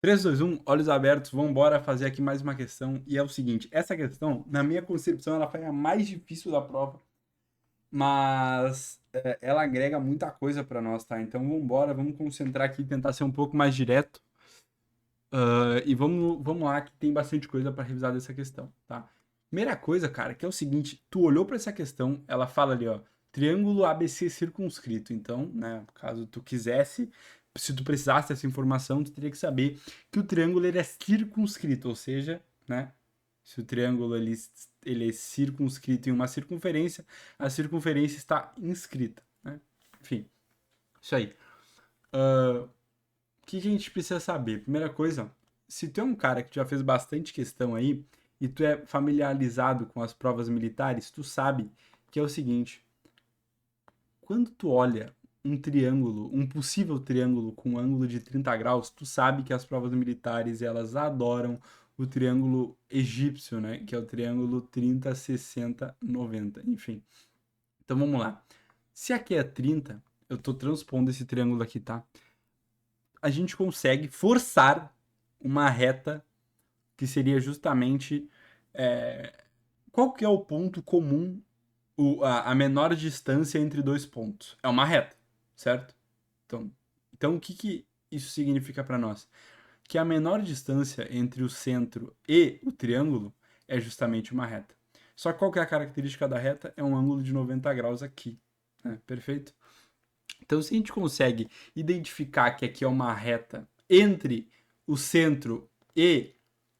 3, 2, 1, olhos abertos, vamos embora fazer aqui mais uma questão. E é o seguinte, essa questão, na minha concepção, ela foi a mais difícil da prova, mas ela agrega muita coisa para nós, tá? Então vamos embora, vamos concentrar aqui e tentar ser um pouco mais direto. E vamos lá, que tem bastante coisa para revisar dessa questão, tá? Primeira coisa, cara, que é o seguinte, tu olhou para essa questão, ela fala ali, ó, triângulo ABC circunscrito. Então, né, caso tu quisesse, se tu precisasse dessa informação, tu teria que saber que o triângulo ele é circunscrito, ou seja, né, se o triângulo ele é circunscrito em uma circunferência, a circunferência está inscrita, né? Enfim, isso aí. O que a gente precisa saber? Primeira coisa, se tu é um cara que já fez bastante questão aí e tu é familiarizado com as provas militares, tu sabe que é o seguinte: quando tu olha um triângulo, um possível triângulo com ângulo de 30 graus, tu sabe que as provas militares elas adoram o triângulo egípcio, né? Que é o triângulo 30, 60, 90, enfim. Então vamos lá. Se aqui é 30, eu tô transpondo esse triângulo aqui, tá? A gente consegue forçar uma reta que seria justamente qual que é o ponto comum, a menor distância entre dois pontos? É uma reta, certo? Então o que isso significa para nós? Que a menor distância entre o centro e o triângulo é justamente uma reta. Só que qual que é a característica da reta? É um ângulo de 90 graus aqui, né? Perfeito? Então, se a gente consegue identificar que aqui é uma reta entre o centro e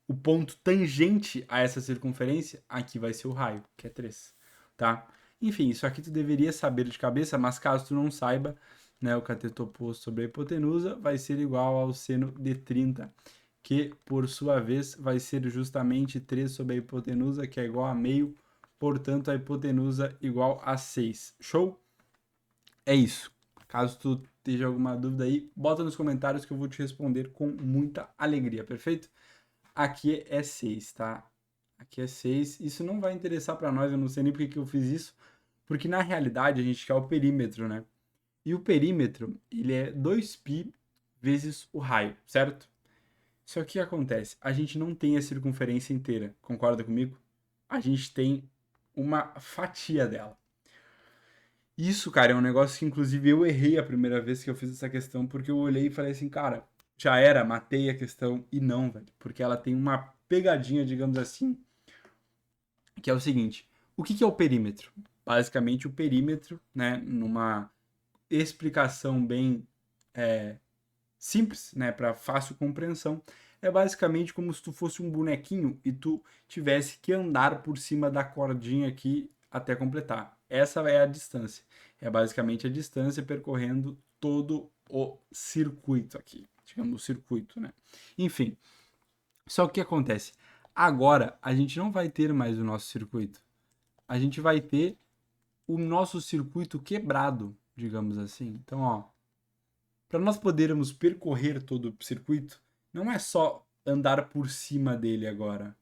o ponto tangente a essa circunferência, aqui vai ser o raio, que é 3, tá? Enfim, isso aqui tu deveria saber de cabeça, mas caso tu não saiba, né, o cateto oposto sobre a hipotenusa vai ser igual ao seno de 30, que por sua vez vai ser justamente 3 sobre a hipotenusa, que é igual a meio, portanto a hipotenusa igual a 6. Show? É isso. Caso tu esteja alguma dúvida aí, bota nos comentários que eu vou te responder com muita alegria, perfeito? Aqui é 6, tá? Aqui é 6. Isso não vai interessar para nós, eu não sei nem porque que eu fiz isso, porque na realidade a gente quer o perímetro, né? E o perímetro, ele é 2π vezes o raio, certo? Só que o que acontece? A gente não tem a circunferência inteira, concorda comigo? A gente tem uma fatia dela. Isso, cara, é um negócio que inclusive eu errei a primeira vez que eu fiz essa questão, porque eu olhei e falei assim, cara, já era, matei a questão. E não, velho, porque ela tem uma pegadinha, digamos assim, que é o seguinte: o que é o perímetro? Basicamente, o perímetro, né, numa explicação bem simples, né, para fácil compreensão, é basicamente como se tu fosse um bonequinho e tu tivesse que andar por cima da cordinha aqui até completar. Essa é a distância. É basicamente a distância percorrendo todo o circuito aqui. Digamos, o circuito, né? Enfim, só que o que acontece? Agora a gente não vai ter mais o nosso circuito. A gente vai ter o nosso circuito quebrado, digamos assim. Então, ó, para nós podermos percorrer todo o circuito, não é só andar por cima dele agora.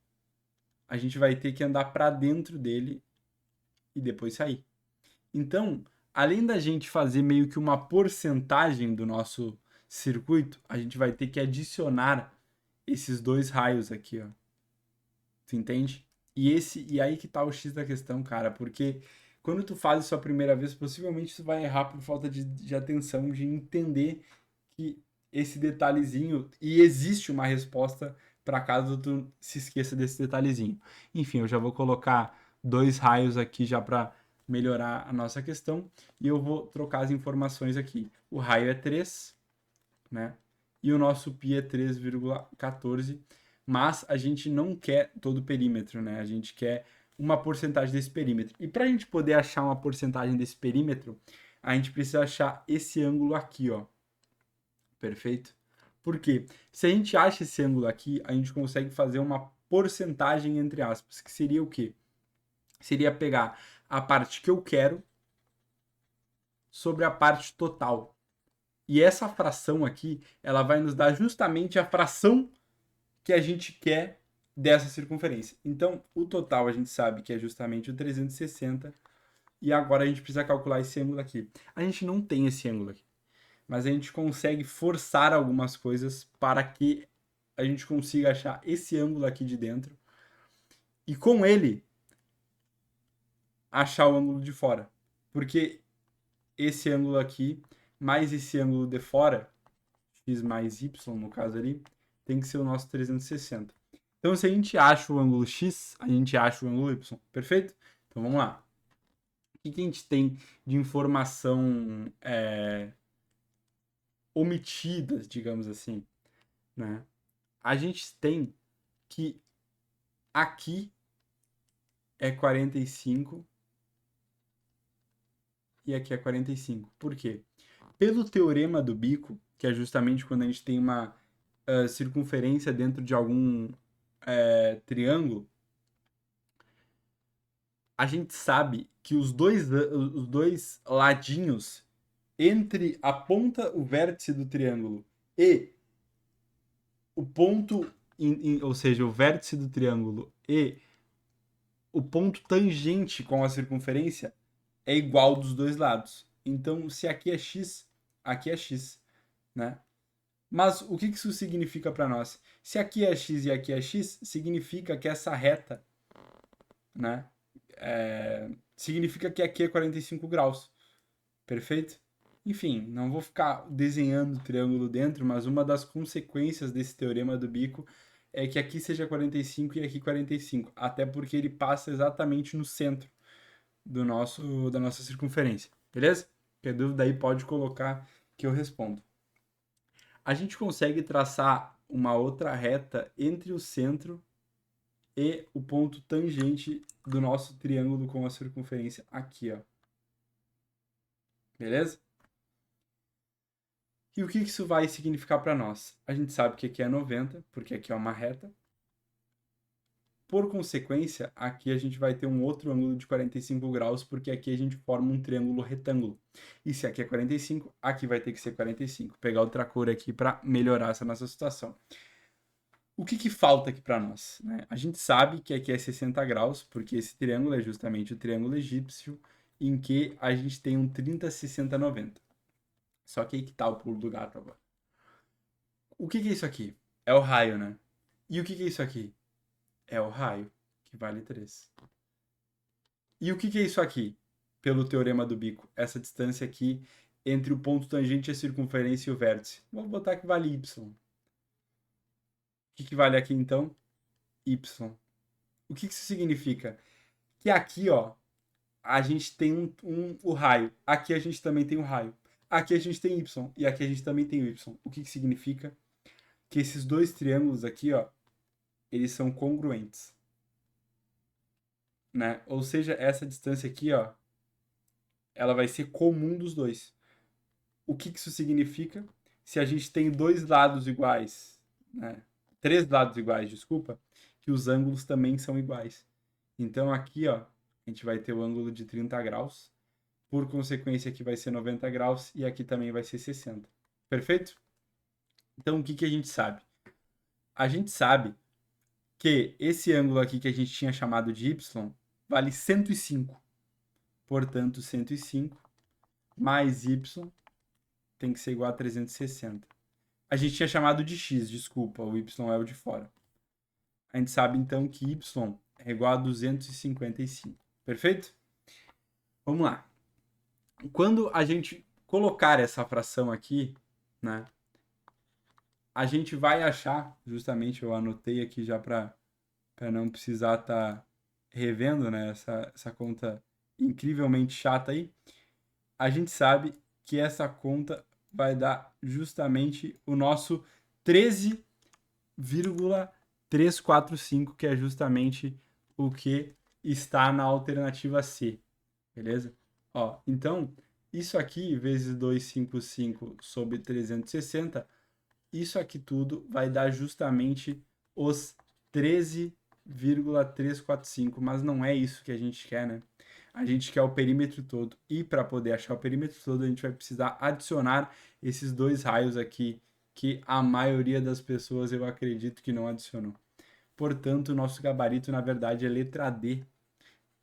A gente vai ter que andar para dentro dele e depois sair. Então, além da gente fazer meio que uma porcentagem do nosso circuito, a gente vai ter que adicionar esses dois raios aqui, ó. Tu entende? E aí que tá o X da questão, cara, porque quando tu faz isso a primeira vez, possivelmente tu vai errar por falta de atenção, de entender que esse detalhezinho, e existe uma resposta para caso tu se esqueça desse detalhezinho. Enfim, eu já vou colocar dois raios aqui já para melhorar a nossa questão e eu vou trocar as informações aqui. O raio é 3, né? E o nosso π é 3,14, mas a gente não quer todo o perímetro, né? A gente quer uma porcentagem desse perímetro. E para a gente poder achar uma porcentagem desse perímetro, a gente precisa achar esse ângulo aqui, ó. Perfeito? Por quê? Se a gente acha esse ângulo aqui, a gente consegue fazer uma porcentagem entre aspas, que seria o quê? Seria pegar a parte que eu quero sobre a parte total. E essa fração aqui, ela vai nos dar justamente a fração que a gente quer dessa circunferência. Então, o total a gente sabe que é justamente o 360, e agora a gente precisa calcular esse ângulo aqui. A gente não tem esse ângulo aqui, mas a gente consegue forçar algumas coisas para que a gente consiga achar esse ângulo aqui de dentro e com ele achar o ângulo de fora. Porque esse ângulo aqui mais esse ângulo de fora, x mais y no caso ali, tem que ser o nosso 360. Então, se a gente acha o ângulo x, a gente acha o ângulo y. Perfeito? Então, vamos lá. O que a gente tem de informação omitidas, digamos assim, né? A gente tem que aqui é 45 e aqui é 45. Por quê? Pelo teorema do bico, que é justamente quando a gente tem uma circunferência dentro de algum triângulo, a gente sabe que os dois ladinhos entre a ponta, o vértice do triângulo e o ponto, ou seja, o vértice do triângulo e o ponto tangente com a circunferência é igual dos dois lados. Então, se aqui é x, né? Mas o que isso significa para nós? Se aqui é x e aqui é x, significa que essa reta, né? Significa que aqui é 45 graus. Perfeito? Enfim, não vou ficar desenhando o triângulo dentro, mas uma das consequências desse teorema do bico é que aqui seja 45 e aqui 45, até porque ele passa exatamente no centro da nossa circunferência, beleza? Qualquer dúvida aí pode colocar que eu respondo. A gente consegue traçar uma outra reta entre o centro e o ponto tangente do nosso triângulo com a circunferência aqui, ó. Beleza? E o que isso vai significar para nós? A gente sabe que aqui é 90, porque aqui é uma reta. Por consequência, aqui a gente vai ter um outro ângulo de 45 graus, porque aqui a gente forma um triângulo retângulo. E se aqui é 45, aqui vai ter que ser 45. Vou pegar outra cor aqui para melhorar essa nossa situação. O que falta aqui para nós? Né? A gente sabe que aqui é 60 graus, porque esse triângulo é justamente o triângulo egípcio, em que a gente tem um 30, 60, 90. Só que aí que tá o pulo do gato agora. O que é isso aqui? É o raio, né? E o que é isso aqui? É o raio, que vale 3. E o que é isso aqui? Pelo teorema do bico, essa distância aqui entre o ponto tangente, a circunferência e o vértice. Vou botar que vale y. O que vale aqui então? Y. O que isso significa? Que aqui, ó, a gente tem o raio. Aqui a gente também tem o raio. Aqui a gente tem y. E aqui a gente também tem o y. O que significa? Que esses dois triângulos aqui, ó, eles são congruentes. Né? Ou seja, essa distância aqui, ó, ela vai ser comum dos dois. O que isso significa? Se a gente tem dois lados iguais, né? 3 lados iguais, desculpa, que os ângulos também são iguais. Então aqui, ó, a gente vai ter o ângulo de 30 graus. Por consequência, aqui vai ser 90 graus e aqui também vai ser 60. Perfeito? Então, o que a gente sabe? A gente sabe que esse ângulo aqui que a gente tinha chamado de y vale 105. Portanto, 105 mais y tem que ser igual a 360. A gente tinha chamado de x, desculpa, o y é o de fora. A gente sabe, então, que y é igual a 255. Perfeito? Vamos lá. Quando a gente colocar essa fração aqui, né, a gente vai achar, justamente eu anotei aqui já para não precisar estar revendo, né, essa conta incrivelmente chata aí, a gente sabe que essa conta vai dar justamente o nosso 13,345, que é justamente o que está na alternativa C, beleza? Ó, então, isso aqui, vezes 255 sobre 360, isso aqui tudo vai dar justamente os 13,345, mas não é isso que a gente quer, né? A gente quer o perímetro todo. E para poder achar o perímetro todo, a gente vai precisar adicionar esses dois raios aqui, que a maioria das pessoas eu acredito que não adicionou. Portanto, o nosso gabarito, na verdade, é letra D,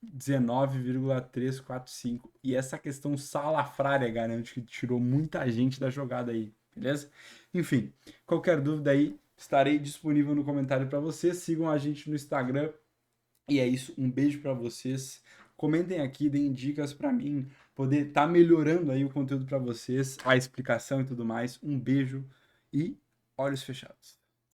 19,345. E essa questão salafrária garante que tirou muita gente da jogada aí, beleza? Enfim, qualquer dúvida aí, estarei disponível no comentário para vocês. Sigam a gente no Instagram. E é isso, um beijo para vocês. Comentem aqui, deem dicas para mim poder estar melhorando aí o conteúdo para vocês, a explicação e tudo mais. Um beijo e olhos fechados.